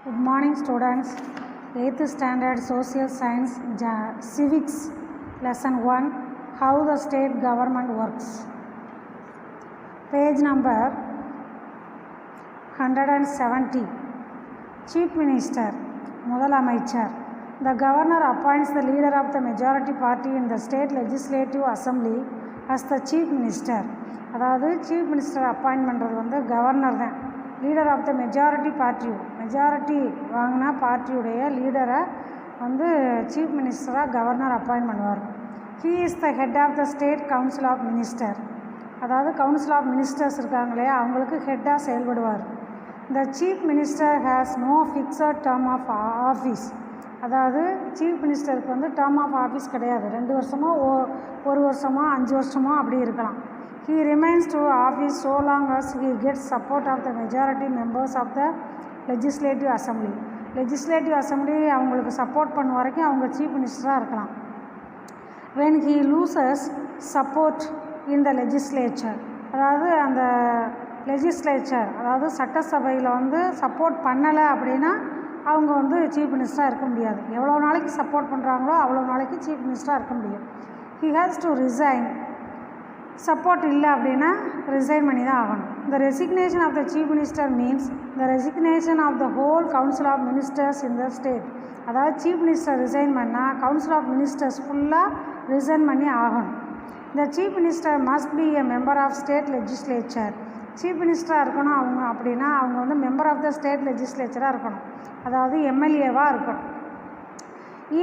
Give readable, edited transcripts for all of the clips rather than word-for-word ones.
Good morning students. 8th standard social science civics lesson 1 how the state government works. Page number 170. Chief Minister முதலமைச்சர். The governor appoints the leader of the majority party in the state legislative assembly as the chief minister. அதாவது chief minister appoint பண்ணுறது வந்து governor தான். Leader of the majority வாங்கினா பார்ட்டியுடைய லீடரை வந்து chief மினிஸ்டராக governor appoint பண்ணுவார். He is the head of the state council of minister. அதாவது council of ministers இருக்காங்களே அவங்களுக்கு ஹெட்டாக செயல்படுவார். The chief minister has no fixed term of office. அதாவது சீஃப் மினிஸ்டருக்கு வந்து டேர்ம் ஆஃப் ஆஃபீஸ் கிடையாது. 2 வருஷமோ 1 வருஷமோ 5 வருஷமோ அப்படி இருக்கலாம். He remains to office so long as he gets support of the majority members of the legislative assembly. legislative assembly அவங்களுக்கு சப்போர்ட் பண்ண வரைக்கும் அவங்க சீஃப் மினிஸ்டராக இருக்கலாம். when he loses support in the legislature, அதாவது அந்த லெஜிஸ்லேச்சர் அதாவது சட்டசபையில் வந்து சப்போர்ட் பண்ணலை அப்படின்னா அவங்க வந்து சீஃப் மினிஸ்டராக இருக்க முடியாது. எவ்வளோ நாளைக்கு சப்போர்ட் பண்ணுறாங்களோ அவ்வளோ நாளைக்கு சீஃப் மினிஸ்டராக இருக்க முடியும். he has to resign. Support இல்லை அப்படின்னா ரிசைன் பண்ணி தான் ஆகணும். The resignation of the chief minister means the resignation of the whole council of ministers in the state. அதாவது சீஃப் மினிஸ்டர் ரிசைன் பண்ணால் கவுன்சில் ஆஃப் மினிஸ்டர்ஸ் ஃபுல்லாக ரிசைன் பண்ணி ஆகணும். The chief minister must be a member of state legislature. சீஃப் மினிஸ்டராக இருக்கணும் அவங்க அப்படின்னா அவங்க வந்து மெம்பர் ஆஃப் த ஸ்டேட் லெஜிஸ்லேச்சராக இருக்கணும், அதாவது எம்எல்ஏவாக இருக்கணும்.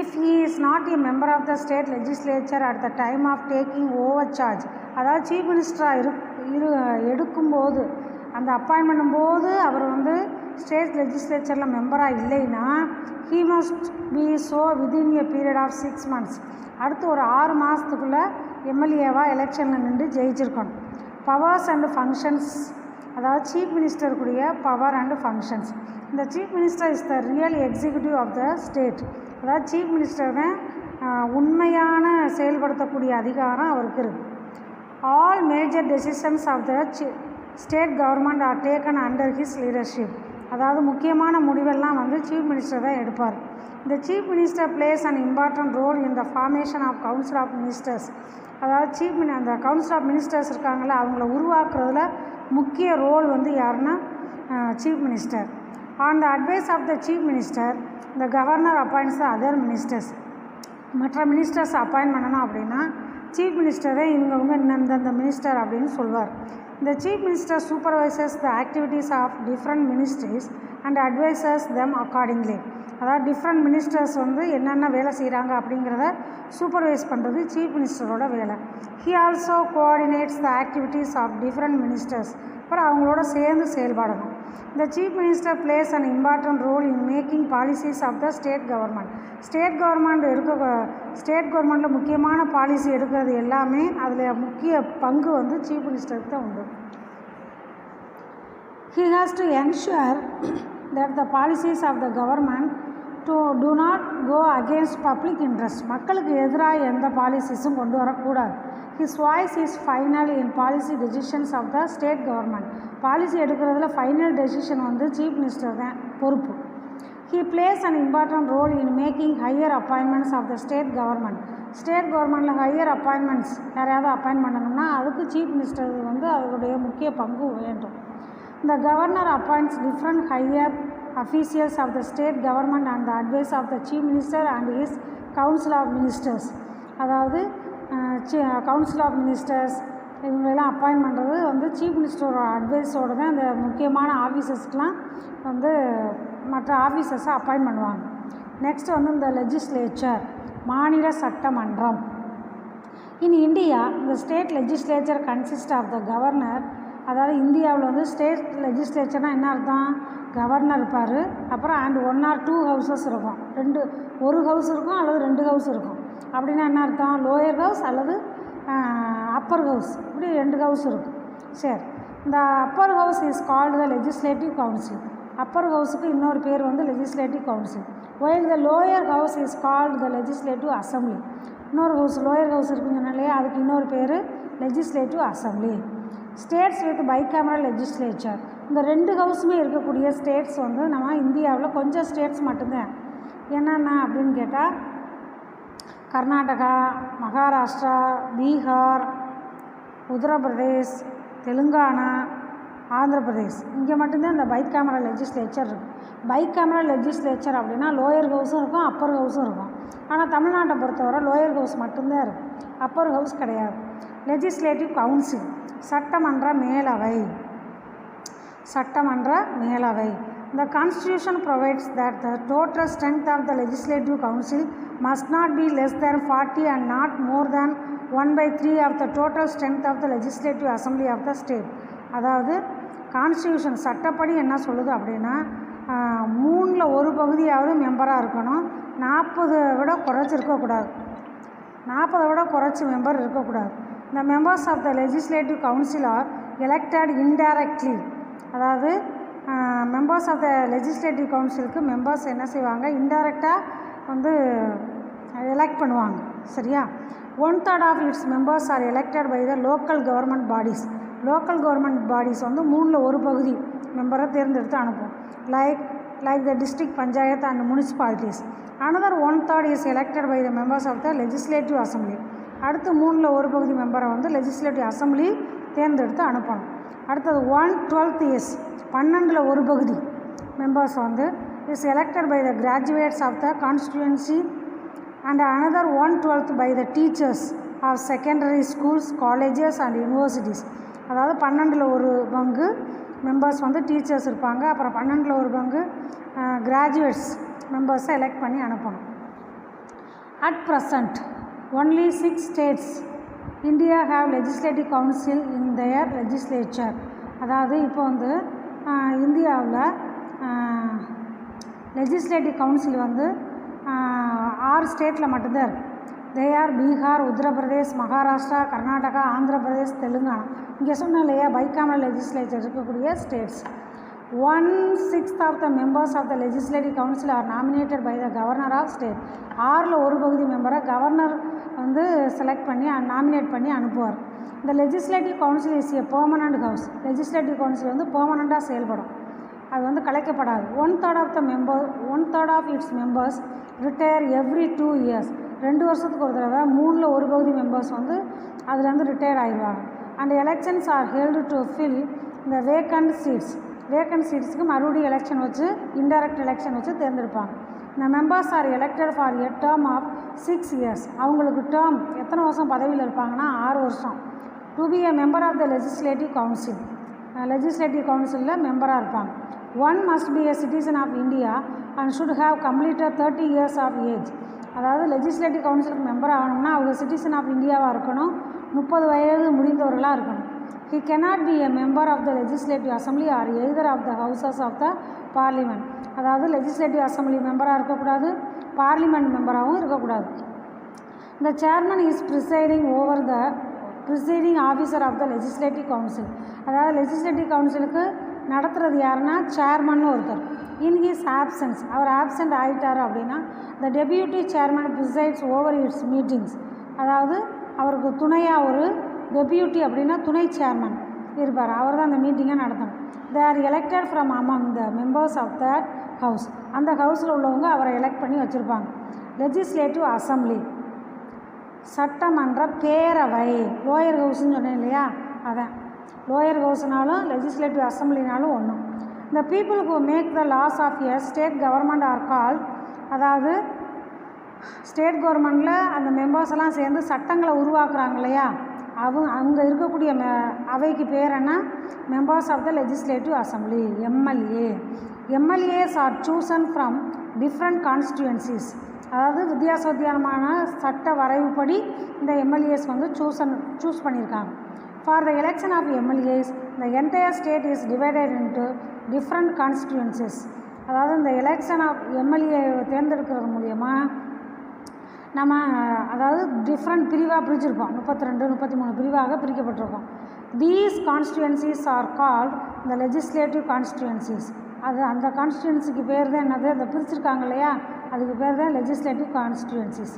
If he is not a member of the state legislature at the time of taking over charge, அதாவது சீஃப் மினிஸ்டராக எடுக்கும்போது அந்த அப்பாயின்ட் பண்ணும்போது அவர் வந்து ஸ்டேட் லெஜிஸ்லேச்சரில் மெம்பராக இல்லைன்னா he must be so within a period of 6 months. அடுத்து ஒரு 6 மாதத்துக்குள்ளே எம்எல்ஏவாக எலெக்ஷனில் நின்று ஜெயிச்சிருக்கணும். பவர்ஸ் அண்ட் ஃபங்க்ஷன்ஸ், அதாவது சீஃப் மினிஸ்டருக்குரிய பவர் அண்ட் ஃபங்க்ஷன்ஸ். இந்த chief minister is the real executive of the state. அதாவது சீஃப் மினிஸ்டர் தான் உண்மையான செயல்படுத்தக்கூடிய அதிகாரம் அவருக்கு இருக்குது. All major decisions of the state government are taken under his leadership. அதாவது முக்கியமான முடிவெல்லாம் வந்து சீஃப் மினிஸ்டர் தான் எடுப்பார். இந்த chief minister plays an important role in the formation of council of ministers. அதாவது அந்த கவுன்சில் ஆஃப் மினிஸ்டர்ஸ் இருக்காங்களா அவங்கள உருவாக்குறதுல முக்கிய ரோல் வந்து யாருன்னா chief minister. On the advice of the chief minister இந்த governor appoints the other ministers. மற்ற ministers appoint பண்ணணும் அப்படின்னா சீஃப் மினிஸ்டரே இவங்க இந்தந்த மினிஸ்டர் அப்படின்னு சொல்வார். இந்த chief minister supervises the activities of different ministries and advises them accordingly. அதாவது டிஃப்ரெண்ட் மினிஸ்டர்ஸ் வந்து என்னென்ன வேலை செய்கிறாங்க அப்படிங்கிறத சூப்பர்வைஸ் பண்ணுறது சீஃப் மினிஸ்டரோட வேலை. He also coordinates the activities of different ministers. அப்புறம் அவங்களோட சேர்ந்து செயல்படணும். The chief minister plays an important role in making policies of the state government. State கவர்மெண்ட்டில் முக்கியமான பாலிசி எடுக்கிறது எல்லாமே அதில் முக்கிய பங்கு வந்து சீஃப் மினிஸ்டருக்கு தான் உண்டு. He has to ensure that the policies of the government do not go against public interest. மக்களுக்கு எதிராக எந்த பாலிசிஸும் கொண்டு வரக்கூடாது. His voice is final in policy decisions of the state government. Policy எடுக்கிறதுல ஃபைனல் டெசிஷன் வந்து chief minister தான் பொறுப்பு. He plays an important role in making higher appointments of the state government. State கவர்மெண்ட்டில் ஹையர் அப்பாயின்மெண்ட்ஸ் யாரையாவது appoint பண்ணணும்னா அதுக்கு chief minister வந்து அவருடைய முக்கிய பங்கு வேண்டும். The governor appoints different higher officials of the state government on the advice of the chief minister and his council of ministers. அதாவது கவுன்சில் ஆஃப் மினிஸ்டர்ஸ் இவங்களெல்லாம் அப்பாயின்ட் பண்ணுறது வந்து சீஃப் மினிஸ்டரோட அட்வைஸோடு தான் இந்த முக்கியமான ஆஃபீஸர்ஸ்க்கெலாம் வந்து மற்ற ஆஃபீஸர்ஸை அப்பாயின்ட் பண்ணுவாங்க. நெக்ஸ்ட் வந்து இந்த லெஜிஸ்லேச்சர் மாநில சட்டமன்றம். இன் இந்தியா இந்த state legislature consist of the governor. அதாவது இந்தியாவில் வந்து ஸ்டேட் லெஜிஸ்லேச்சர்னால் என்ன அர்த்தம்? கவர்னர் இருப்பார், அப்புறம் 1 or 2 ஹவுசஸ் இருக்கும். ஒரு ஹவுஸ் இருக்கும் அல்லது 2 ஹவுஸ் இருக்கும். அப்படின்னா என்ன அர்த்தம்? லோயர் ஹவுஸ் அல்லது அப்பர் ஹவுஸ், இப்படி 2 ஹவுஸ் இருக்கும். சரி, இந்த upper house is called the legislative council. Upper ஹவுஸுக்கு இன்னொரு பேர் வந்து legislative council. While the lower house is called the legislative assembly. இன்னொரு ஹவுஸ் லோயர் ஹவுஸ் இருக்குன்னு சொன்னாலே அதுக்கு இன்னொரு பேர் legislative assembly. States with bicameral legislature. இந்த 2 ஹவுஸுமே இருக்கக்கூடிய ஸ்டேட்ஸ் வந்து நம்ம இந்தியாவில் கொஞ்சம் ஸ்டேட்ஸ் மட்டும்தான். என்னென்ன அப்படின்னு கேட்டால் கர்நாடகா, மகாராஷ்டிரா, பீகார், உத்தரப்பிரதேஷ், தெலுங்கானா, ஆந்திர பிரதேஷ். இங்கே மட்டும்தான் இந்த பைகேமரல் லெஜிஸ்லேச்சர் இருக்குது. பைகேமரல் லெஜிஸ்லேச்சர் அப்படின்னா லோயர் ஹவுஸும் இருக்கும், அப்பர் ஹவுஸும் இருக்கும். ஆனால் தமிழ்நாட்டை பொறுத்தவரை லோயர் ஹவுஸ் மட்டும்தான் இருக்குது, அப்பர் ஹவுஸ் கிடையாது. லெஜிஸ்லேட்டிவ் கவுன்சில் சட்டமன்ற மேலவை. சட்டமன்ற மேலவை. The Constitution provides that the total strength of the Legislative Council must not be less than 40 and not more than 1/3 of the total strength of the Legislative Assembly of the state. அதாவது constitution சட்டப்படி என்ன சொல்லுது அப்படின்னா 3ல் 1 பகுதியாவது மெம்பராக இருக்கணும். 40 விட குறைச்சி இருக்கக்கூடாது. 40 விட குறைச்சி மெம்பர் இருக்கக்கூடாது. The members of the Legislative Council are elected indirectly. அதாவது மெம்பர்ஸ் ஆஃப் த லெஜிஸ்லேட்டிவ் கவுன்சிலுக்கு மெம்பர்ஸ் என்ன செய்வாங்க, இன்டைரக்டாக வந்து எலெக்ட் பண்ணுவாங்க. சரியா? 1/3 of its members are elected by the local government bodies. Local government bodies வந்து 3ல் 1 பகுதி மெம்பரை தேர்ந்தெடுத்து அனுப்பும். Like the district panchayat and municipalities. Another 1/3 is elected by the members of the legislative assembly. அடுத்து 3ல் 1 பகுதி மெம்பரை வந்து லெஜிஸ்லேட்டிவ் அசம்பிளி தேர்ந்தெடுத்து அனுப்பணும். அடுத்தது 1/12 இஸ் 12ல் 1 பகுதி மெம்பர்ஸ் வந்து is elected by the graduates of the constituency and another 1/12 by the teachers of secondary schools, colleges and universities. அதாவது 12ல் 1 பங்கு மெம்பர்ஸ் வந்து டீச்சர்ஸ் இருப்பாங்க. அப்புறம் 12ல் 1 பங்கு கிராஜுவேட்ஸ் மெம்பர்ஸை எலெக்ட் பண்ணி அனுப்பணும். At present only 6 states India have legislative council in their legislature. அதாவது இப்போ வந்து இந்தியாவில் லெஜிஸ்லேட்டிவ் கவுன்சில் வந்து 6 ஸ்டேட்டில் மட்டும்தான் இருக்குது. They are Bihar, Uttar Pradesh, Maharashtra, Karnataka, Andhra Pradesh, Telangana. இங்கே சொன்ன இல்லையா பைகேமரல் லெஜிஸ்லேச்சர் இருக்கக்கூடிய states. 1/6 of the members of the legislative council are nominated by the governor of state. 6ல் 1 பகுதி மெம்பரை கவர்னர் வந்து செலக்ட் பண்ணி நாமினேட் பண்ணி அனுப்புவார். இந்த legislative council is a permanent house. Legislative council வந்து பெர்மனண்ட்டாக செயல்படும், அது வந்து கலைக்கப்படாது. 1/3 of its members retire every 2 years. 2 வருஷத்துக்கு ஒரு தடவை 3ல் 1 பகுதி மெம்பர்ஸ் வந்து அதுலேருந்து ரிட்டையர் ஆகிடுவாங்க. And elections are held to fill இந்த வேக்கண்ட் சீட்ஸ். வேக்கண்ட் சீட்ஸுக்கு மறுபடியும் எலெக்ஷன் வச்சு இன்டைரக்ட் எலெக்ஷன் வச்சு தேர்ந்தெடுப்பாங்க. இந்த members are elected for a term of 6 years. அவங்களுக்கு டேர்ம் எத்தனை வருஷம் பதவியில் இருப்பாங்கன்னா 6 வருஷம். To be a member of the legislative council. Legislative கவுன்சிலில் மெம்பராக இருப்பாங்க. One must be a citizen of India and should have completed 30 years of age. அதாவது லெஜிஸ்லேட்டிவ் கவுன்சிலுக்கு மெம்பர் ஆகணும்னா அவங்க சிட்டிசன் ஆஃப் இந்தியாவாக இருக்கணும், 30 வயது முடிந்தவர்களாக இருக்கணும். He cannot be a member of the legislative assembly or either of the houses of the parliament. அதாவது legislative assembly மெம்பராக இருக்கக்கூடாது, parliament மெம்பராகவும் இருக்கக்கூடாது. The chairman is presiding officer of the legislative council. அதாவது legislative கவுன்சிலுக்கு நடத்துகிறது யாருன்னா சேர்மன் ஒருத்தர். In his absence, அவர் ஆப்சண்ட் ஆகிட்டார் அப்படின்னா the deputy chairman presides over its meetings. அதாவது அவருக்கு துணையாக ஒரு டெபியூட்டி அப்படின்னா துணை சேர்மன் இருப்பார், அவர் தான் அந்த மீட்டிங்கை நடத்தணும். They are elected from among the members of that house. அந்த ஹவுஸில் உள்ளவங்க அவரை எலெக்ட் பண்ணி வச்சுருப்பாங்க. லெஜிஸ்லேட்டிவ் அசம்பிளி சட்டமன்ற பேரவை. லோயர் ஹவுஸ்ன்னு சொன்னேன் இல்லையா, அதான் லோயர் ஹவுஸ்னாலும் லெஜிஸ்லேட்டிவ் அசம்பிளினாலும் ஒன்று. இந்த people who make the laws of a state government are call. அதாவது ஸ்டேட் கவர்மெண்ட்டில் அந்த மெம்பர்ஸ் எல்லாம் சேர்ந்து சட்டங்களை உருவாக்குறாங்க இல்லையா, அங்கே இருக்கக்கூடிய அவைக்கு பேர் என்ன, members of the legislative assembly, MLA. MLAs are chosen from different constituencies. அதாவது வித்தியாசமான சட்ட வரைவுப்படி இந்த எம்எல்ஏஸ் வந்து சூஸ் பண்ணியிருக்காங்க. For the election of MLAs the entire state is divided into different constituencies. அதாவது இந்த எலெக்ஷன் ஆஃப் எம்எல்ஏ தேர்ந்தெடுக்கிறது மூலயமா நம்ம அதாவது டிஃப்ரெண்ட் பிரிவாக பிரிச்சிருக்கோம், 32 33 பிரிவாக பிரிக்கப்பட்டிருக்கோம். These constituencies are called the legislative constituencies. அது அந்த கான்ஸ்டியூன்சிக்கு பேர் தான் என்னது, அதை பிரிச்சிருக்காங்க இல்லையா, அதுக்கு பேர் தான் legislative constituencies.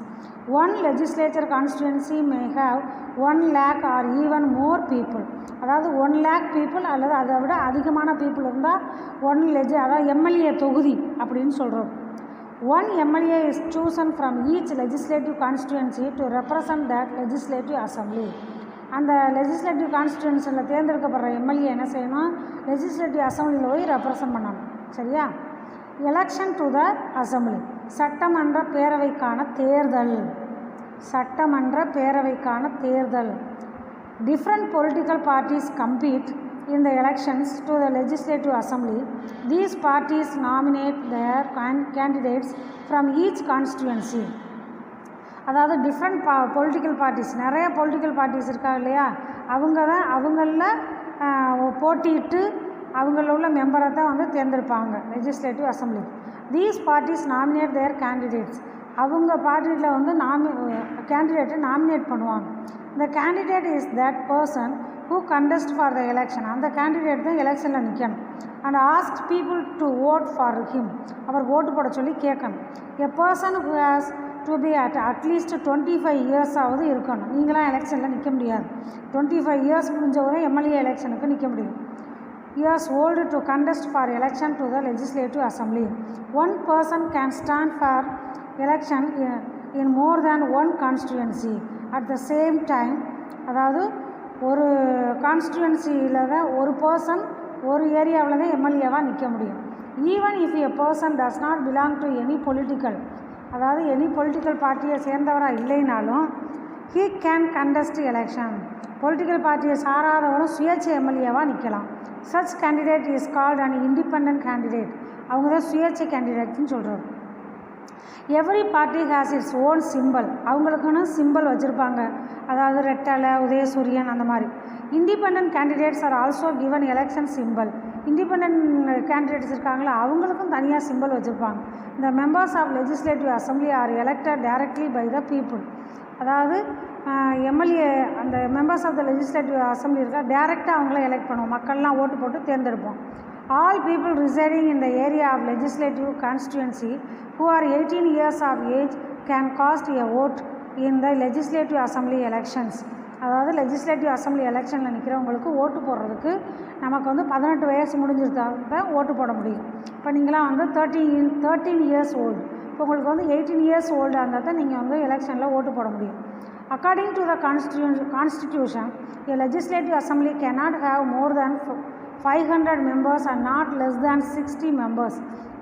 One legislature constituency may have 1 lakh R even more people. அதாவது 1 lakh பீப்புள் அல்லது அதை விட அதிகமான பீப்புள் இருந்தால் அதாவது எம்எல்ஏ தொகுதி அப்படின்னு சொல்கிறோம். 1 MLA is chosen from each legislative constituency to represent that legislative assembly. அந்த லெஜிஸ்லேட்டிவ் கான்ஸ்டியூன்சியில் தேர்ந்தெடுக்கப்படுற எம்எல்ஏ என்ன செய்யணும், லெஜிஸ்லேட்டிவ் அசம்பிளியில் போய் ரெப்ரசன்ட் பண்ணணும். சரியா? எலெக்ஷன் டு த அசம்பிளி, சட்டமன்ற பேரவைக்கான தேர்தல். சட்டமன்ற பேரவைக்கான தேர்தல். Different political parties compete in the elections to the legislative assembly. These parties nominate their candidates from each constituency. அதாவது டிஃப்ரெண்ட் பொலிட்டிக்கல் பார்ட்டிஸ், நிறைய பொலிட்டிக்கல் பார்ட்டிஸ் இருக்காங்க இல்லையா, அவங்களில் போட்டியிட்டு அவங்களில் உள்ள மெம்பரை தான் வந்து தேர்ந்தெடுப்பாங்க legislative assembly. These parties nominate their candidates. அவங்க பார்ட்டியில் வந்து கேண்டிடேட்டை நாமினேட் பண்ணுவாங்க. The candidate is that person who contest for the election. அந்த கேண்டிடேட் தான் எலெக்ஷனில் நிற்கணும். And ask people to vote for him. அவர் ஓட்டு போட சொல்லி கேட்கணும். A person who has to be at least 25 years ஆவது இருக்கணும். நீங்களாம் எலெக்ஷனில் நிற்க முடியாது. 25 years முடிஞ்சவரை எம்எல்ஏ எலெக்ஷனுக்கு நிற்க முடியும். years old to contest for election to the legislative assembly. One person can stand for election in more than one constituency at the same time. அதாவது ஒரு கான்ஸ்டியூன்சியில் தான் ஒரு பர்சன் ஒரு ஏரியாவில் தான் எம்எல்ஏவாக நிற்க முடியும். Even if a person does not belong to any political, அதாவது எனி பொலிட்டிக்கல் பார்ட்டியை சேர்ந்தவராக இல்லைனாலும் he can contest election. Political பார்ட்டியை சாராதவரும் சுயேட்சை எம்எல்ஏவாக நிற்கலாம். Such candidate is called and independent candidate. அவங்க தான் சுயேட்சை கேண்டிடேட்னு சொல்கிறார். Every party has its own symbol. அவங்களுக்குன்னு சிம்பிள் வச்சுருப்பாங்க, அதாவது ரெட்டலை, உதயசூரியன் அந்த மாதிரி. Independent candidates are also given election symbol. Independent candidates இருக்காங்களா, அவங்களுக்கும் தனியாக சிம்பிள் வச்சுருப்பாங்க. இந்த members of legislative assembly are elected directly by the people. அதாவது எம்எல்ஏ அந்த members of the legislative assembly இருக்கா, டைரெக்டாக அவங்கள எலெக்ட் பண்ணுவோம். மக்கள்லாம் ஓட்டு போட்டு தேர்ந்தெடுப்போம். All people residing in the area of legislative constituency who are 18 years of age can cast a vote in the legislative assembly elections. அதாவது லெஜிஸ்லேட்டிவ் அசம்பிளி எலெக்ஷனில் நிற்கிறவங்களுக்கு ஓட்டு போடுறதுக்கு நமக்கு வந்து 18 வயசு முடிஞ்சிருந்தால் தான் ஓட்டு போட முடியும். இப்போ நீங்களாம் வந்து 13 years old, இப்போ உங்களுக்கு வந்து 18 years old இருந்தால் தான் நீங்கள் வந்து எலெக்ஷனில் ஓட்டு போட முடியும். According to the constitution, a legislative assembly cannot have more than 500 members and not less than 60 members.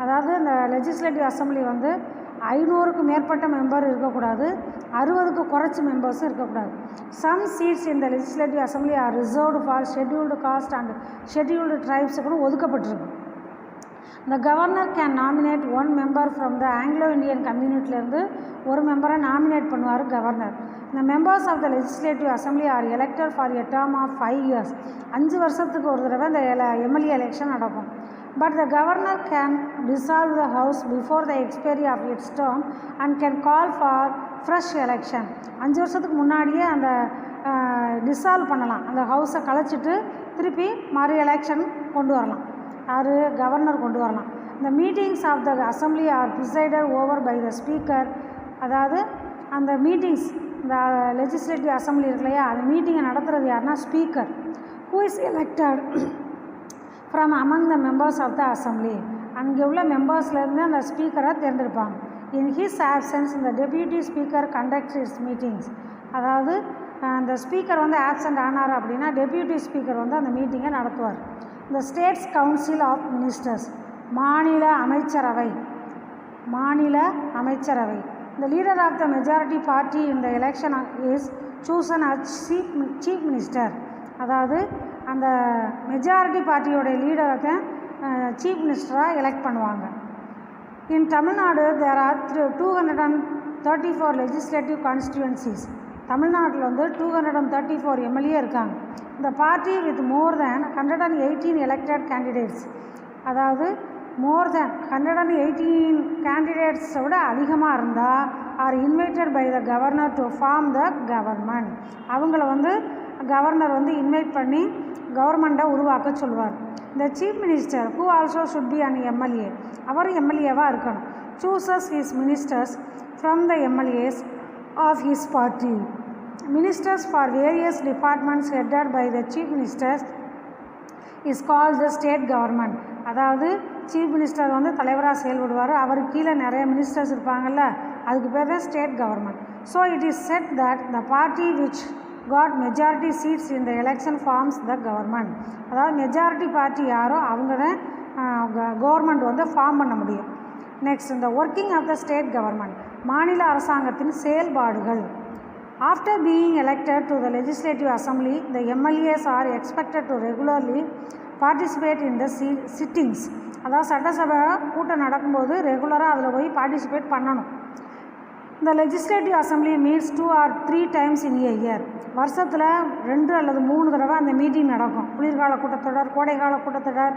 அதாவது இந்த லெஜிஸ்லேட்டிவ் அசம்பிளி வந்து 500க்கு மேற்பட்ட மெம்பர் இருக்கக்கூடாது, 60க்கு குறைச்சி மெம்பர்ஸும் இருக்கக்கூடாது. சம் சீட்ஸ் இந்த legislative assembly are reserved for scheduled caste and scheduled ட்ரைப்ஸுக்கு ஒதுக்கப்பட்டிருக்கு. The governor can nominate one member from the Anglo-Indian கம்யூனிட்டிலேருந்து ஒரு மெம்பரை நாமினேட் பண்ணுவார் governor. The members of the legislative assembly are elected for a term of 5 years. 5 வருஷத்துக்கு ஒரு தடவை இந்த எம்எல்ஏ எலெக்ஷன் நடக்கும். But the governor can dissolve the house before the expiry of its term and can call for fresh election. 5 வருஷத்துக்கு முன்னாடியே அந்த dissolve பண்ணலாம், அந்த ஹவுஸை கலைச்சிட்டு திருப்பி மறு எலெக்ஷன் கொண்டு வரலாம். யார், கவர்னர் கொண்டு வரலாம். இந்த meetings of the assembly are presided over by the speaker. அதாவது அந்த மீட்டிங்ஸ், இந்த லெஜிஸ்லேட்டிவ் அசம்பிளி இருக்கு இல்லையா, அந்த மீட்டிங்கை நடத்துகிறது யாருன்னா speaker. Who is elected from among the members of the assembly. அங்கே உள்ள மெம்பர்ஸ்லேருந்து அந்த ஸ்பீக்கரை தேர்ந்தெடுப்பாங்க. இன் ஹிஸ் ஆப்சன்ஸ் இந்த deputy speaker conducts its meetings. அதாவது அந்த ஸ்பீக்கர் வந்து ஆப்சண்ட் ஆனார் அப்படின்னா டெப்யூட்டி ஸ்பீக்கர் வந்து அந்த மீட்டிங்கை நடத்துவார். இந்த ஸ்டேட்ஸ் கவுன்சில் ஆஃப் மினிஸ்டர்ஸ், மாநில அமைச்சரவை. The leader of the majority party in the election is chosen as chief minister. அதாவது அந்த மெஜாரிட்டி பார்ட்டியோடைய லீடரை தான் சீஃப் மினிஸ்டராக எலெக்ட் பண்ணுவாங்க. In Tamil Nadu there are 234 legislative constituencies. தமிழ்நாட்டில் வந்து 234 எம்எல்ஏ இருக்காங்க. இந்த party with more than 118 elected candidates. அதாவது மோர் தேன் 118 கேண்டிடேட்ஸை விட அதிகமாக இருந்தால் are invited by the governor to form the government. அவங்கள வந்து கவர்னர் வந்து இன்வைட் பண்ணி கவர்மெண்ட்டை உருவாக்க சொல்லுவார். இந்த chief minister who also should be an MLA, அவர் எம்எல்ஏவாக இருக்கணும். Chooses his ministers from the MLAs of his party. Ministers for various departments headed by the chief ministers is called the state government. அதாவது chief minister வந்து தலைவராக செயல்படுவார், அவருக்கு கீழே நிறைய மினிஸ்டர்ஸ் இருப்பாங்கள்ல, அதுக்கு பேர் தான் state government. So it is said that the party which got majority seats in the election forms the government. அதாவது மெஜாரிட்டி பார்ட்டி யாரோ அவங்க தான் கவர்மெண்ட் வந்து ஃபார்ம் பண்ண முடியும். நெக்ஸ்ட், இந்த working of the state government, மாநில அரசாங்கத்தின் செயல்பாடுகள். After being elected to the Legislative Assembly, the MLAs are expected to regularly participate in the sittings. அதாவது சட்டசபை கூட்டம் நடக்கும்போது ரெகுலராக அதில் போய் பார்ட்டிசிபேட் பண்ணணும். இந்த legislative assembly meets 2 or 3 times in a year. வருஷத்தில் 2 அல்லது 3 தடவை அந்த மீட்டிங் நடக்கும். குளிர்கால கூட்டத்தொடர், கோடைக்கால கூட்டத்தொடர்,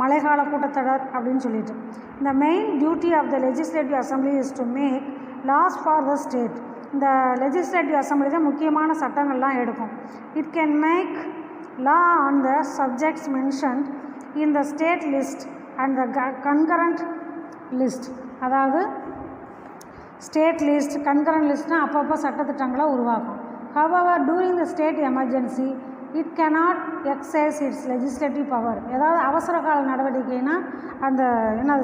மழைக்கால கூட்டத்தொடர் அப்படின்னு சொல்லிட்டு. இந்த main duty of the legislative assembly is to make laws for the state. இந்த லெஜிஸ்லேட்டிவ் அசம்பிளி தான் முக்கியமான சட்டங்கள்லாம் எடுக்கும். It can make law on the subjects mentioned in the state list and the concurrent list. அதாவது state list, concurrent லிஸ்ட்னால் அப்பப்போ சட்டத்திட்டங்களை உருவாக்கும். However during the state emergency it cannot exercise its legislative power. ஏதாவது அவசர கால நடவடிக்கைனா அந்த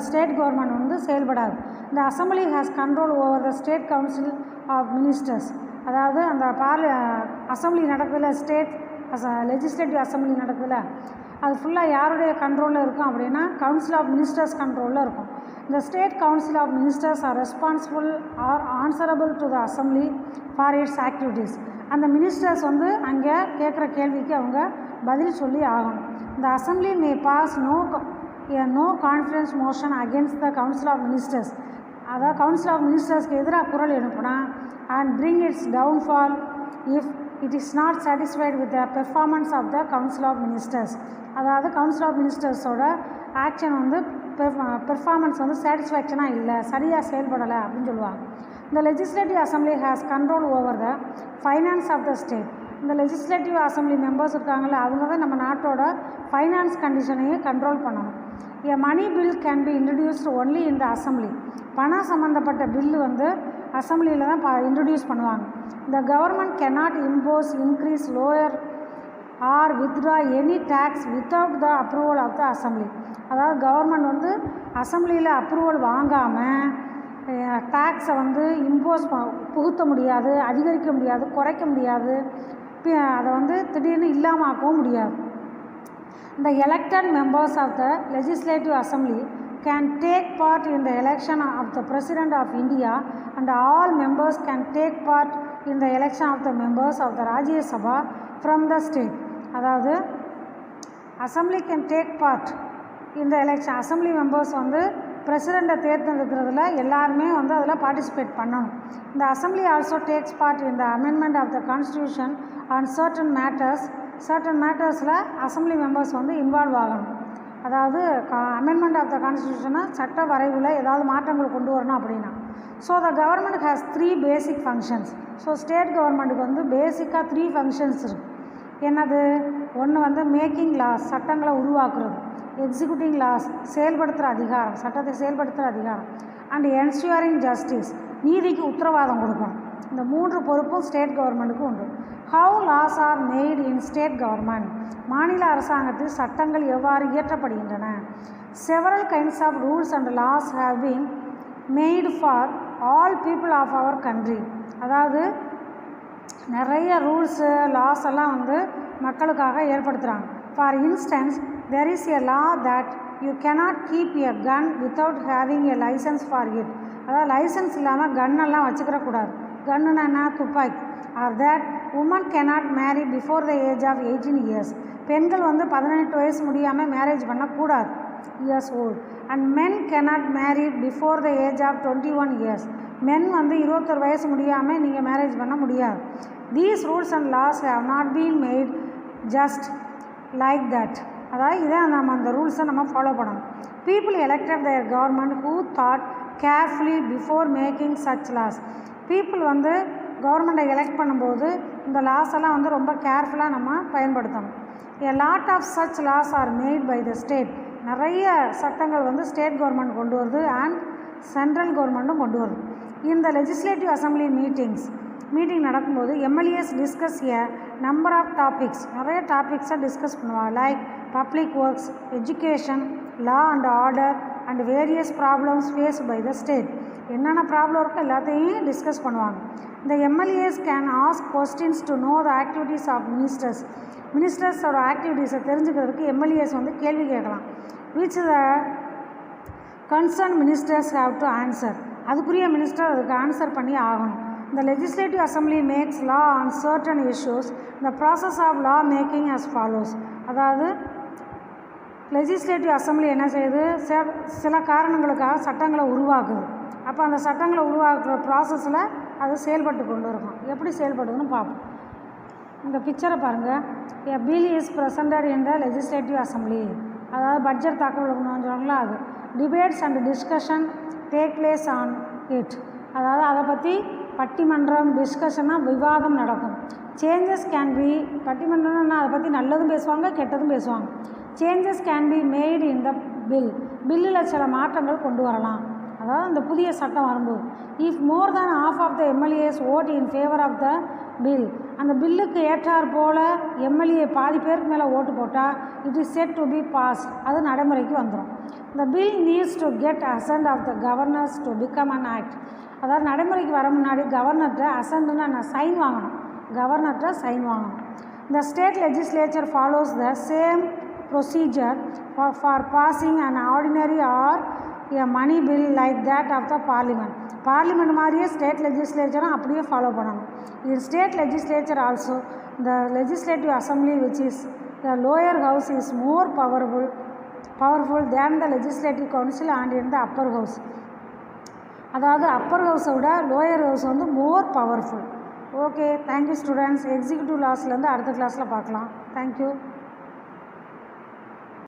ஸ்டேட் கவர்மெண்ட் வந்து செயல்படாது. இந்த assembly has control over the state council of ministers. அதாவது அந்த அசம்பிளி நடக்குதுல, ஸ்டேட் லெஜிஸ்லேட்டிவ் அசம்பிளி நடக்குதுல, அது ஃபுல்லாக யாருடைய கண்ட்ரோலில் இருக்கும் அப்படின்னா கவுன்சில் ஆஃப் மினிஸ்டர்ஸ் கண்ட்ரோலில் இருக்கும். The state council of ministers are responsible or answerable to the assembly for its activities. அந்த மினிஸ்டர்ஸ் வந்து அங்கே கேட்குற கேள்விக்கு அவங்க பதில் சொல்லி ஆகணும். The assembly may pass no confidence motion against the council of ministers. அதாவது கவுன்சில் ஆஃப் மினிஸ்டர்ஸ்க்கு எதிராக குரல் எழுப்பினா and bring its downfall if it is not satisfied with the performance of the council of ministers. அதாவது council of மினிஸ்டர்ஸோட action வந்து performance வந்து சாட்டிஸ்ஃபேக்ஷனாக இல்லை, சரியாக செயல்படலை அப்படின்னு சொல்லுவாங்க. இந்த legislative assembly has control over the finance of the state. இந்த லெஜிஸ்லேட்டிவ் அசம்பிளி மெம்பர்ஸ் இருக்காங்கள்ல, அவங்க தான் நம்ம நாட்டோட ஃபைனான்ஸ் கண்டிஷனையும் கண்ட்ரோல் பண்ணணும். A money bill can be introduced only in the assembly. பணம் சம்மந்தப்பட்ட பில்லு வந்து அசம்பிளியில் தான் இன்ட்ரடியூஸ் பண்ணுவாங்க. The government cannot impose increase lower or withdraw any tax without the approval of the assembly. அதாவது கவர்மெண்ட் வந்து அசம்பிளியில் அப்ரூவல் வாங்காமல் டேக்ஸை வந்து இம்போஸ் புகுத்த முடியாது, அதிகரிக்க முடியாது, குறைக்க முடியாது, அதை வந்து திடீர்னு இல்லாமல் ஆக்கவும் முடியாது. The elected members of the Legislative Assembly can take part in the election of the President of India and all members can take part in the election of the members of the Rajya Sabha from the state. அதாவது assembly can take part இந்த election. Assembly members வந்து பிரசிடெண்ட்டை தேர்ந்தெடுக்கிறதுல எல்லாருமே வந்து அதில் participate பண்ணணும். இந்த assembly also takes part in the amendment of the constitution on certain மேட்டர்ஸில் அசம்பிளி மெம்பர்ஸ் வந்து இன்வால்வ் ஆகணும். அதாவது அமெண்ட்மெண்ட் ஆஃப் த கான்ஸ்டியூஷனை சட்ட வரைவில் ஏதாவது மாற்றங்கள் கொண்டு வரணும் அப்படின்னா. So the government has 3 basic functions. So state கவர்மெண்ட்டுக்கு வந்து பேசிக்காக 3 ஃபங்க்ஷன்ஸ் இருக்குது. என்னது? ஒன்று வந்து மேக்கிங் லாஸ், சட்டங்களை உருவாக்குறது. எக்ஸிக்யூட்டிங் லாஸ், செயல்படுத்துகிற அதிகாரம், சட்டத்தை செயல்படுத்துகிற அதிகாரம். அண்ட் என்ஷூரிங் ஜஸ்டிஸ், நீதிக்கு உத்தரவாதம் கொடுக்கணும். இந்த 3 பொறுப்பும் ஸ்டேட் கவர்மெண்ட்டுக்கு உண்டு. How laws are made in state government. மாநில அரசாங்கத்தில் சட்டங்கள் எவ்வாறு இயற்றப்படுகின்றன. Several kinds of rules and laws have been made for all people of our country. அதாவது நிறைய ரூல்ஸு லாஸ் எல்லாம் வந்து மக்களுக்காக ஏற்படுத்துகிறாங்க. For instance, there is a law that you cannot keep a gun without having a license for it. அதாவது license இல்லாமல் கன்னெல்லாம் வச்சுக்கிறக்கூடாது. கன்னுன்னா என்ன? துப்பாக்கி. Or that women cannot marry before the age of 18 years. பெண்கள் வந்து 18 வயசு முடியாமல் மேரேஜ் பண்ணக்கூடாது, years old. And men cannot marry before the age of 21 years. மென் வந்து 21 வயசு முடியாமல் நீங்கள் மேரேஜ் பண்ண முடியாது. These rules and laws have not been made just like that. அதாவது இதான் நம்ம அந்த ரூல்ஸை நம்ம ஃபாலோ பண்ணணும். People elected their government who thought carefully before making such laws. People வந்து கவர்மெண்ட்டை எலெக்ட் பண்ணும்போது இந்த லாஸ் எல்லாம் வந்து ரொம்ப கேர்ஃபுல்லாக நம்ம பயன்படுத்தணும். A lot of such laws are made by the state. நிறைய சட்டங்கள் வந்து ஸ்டேட் கவர்மெண்ட் கொண்டு வருது அண்ட் சென்ட்ரல் கவர்மெண்ட்டும் கொண்டு வருது. இந்த லெஜிஸ்லேட்டிவ் அசம்பிளி மீட்டிங் நடக்கும்போது MLAs discuss a number of topics, நிறைய டாபிக்ஸை டிஸ்கஸ் பண்ணுவாங்க. Like public works, education, law and order and various problems faced by the state. என்னென்ன ப்ராப்ளம் இருக்கோ எல்லாத்தையும் டிஸ்கஸ் பண்ணுவாங்க. இந்த MLAs can ask questions to know the activities of மினிஸ்டர்ஸோட ஆக்டிவிட்டீஸை தெரிஞ்சுக்கிறதுக்கு எம்எல்ஏஸ் வந்து கேள்வி கேட்கலாம். Which the concern ministers have to answer. அதுக்குரிய மினிஸ்டர் அதுக்கு ஆன்சர் பண்ணி ஆகணும். இந்த legislative assembly makes law on certain issues. இந்த process of law making as follows. அதாவது லெஜிஸ்லேட்டிவ் அசம்பிளி என்ன செய்யுது, சில காரணங்களுக்காக சட்டங்களை உருவாக்குது. அப்போ அந்த சட்டங்களை உருவாக்குற ப்ராசஸில் அது செயல்பட்டு கொண்டு இருக்கும். எப்படி செயல்படுதுன்னு பார்ப்போம். இந்த பிக்சரை பாருங்கள். A bill is presented in the legislative assembly. அதாவது பட்ஜெட் தாக்கல் பண்ணுவாங்களா, அது debates and discussion take place on it. அதாவது அதை பற்றி பட்டிமன்றம், டிஸ்கஷனாக விவாதம் நடக்கும். சேஞ்சஸ் கேன் பி, பட்டிமன்றம்னா அதை பற்றி நல்லதும் பேசுவாங்க கெட்டதும் பேசுவாங்க. Changes can be made in the பில்லில் சில மாற்றங்கள் கொண்டு வரலாம். அதாவது இந்த புதிய சட்டம் வரும்போது if more than half of the MLAs vote in favour of the bill, அந்த பில்லுக்கு ஏற்றார் போல் எம்எல்ஏ பாதி பேருக்கு மேலே ஓட்டு போட்டால் it is set to be pass, அது நடைமுறைக்கு வந்துடும். இந்த bill needs to get assent of the governors to become an act. அதாவது நடைமுறைக்கு வர முன்னாடி கவர்னர்கிட்ட அசன்ட்னா நான் சைன் வாங்கணும், கவர்னர்கிட்ட சைன் வாங்கணும். இந்த state legislature follows the same procedure for passing an ordinary or a money bill like that of the parliament மாதிரியே ஸ்டேட் லெஜிஸ்லேச்சரும் அப்படியே ஃபாலோ பண்ணணும். In state legislature also, the legislative assembly, which is the lower house, is more powerful than the legislative council and in the upper house. அதாவது அப்பர் ஹவுஸை விட lower house வந்து more powerful. Okay, thank you students. Executive லாஸ்லேருந்து அடுத்த கிளாஸில் பார்க்கலாம். Thank you.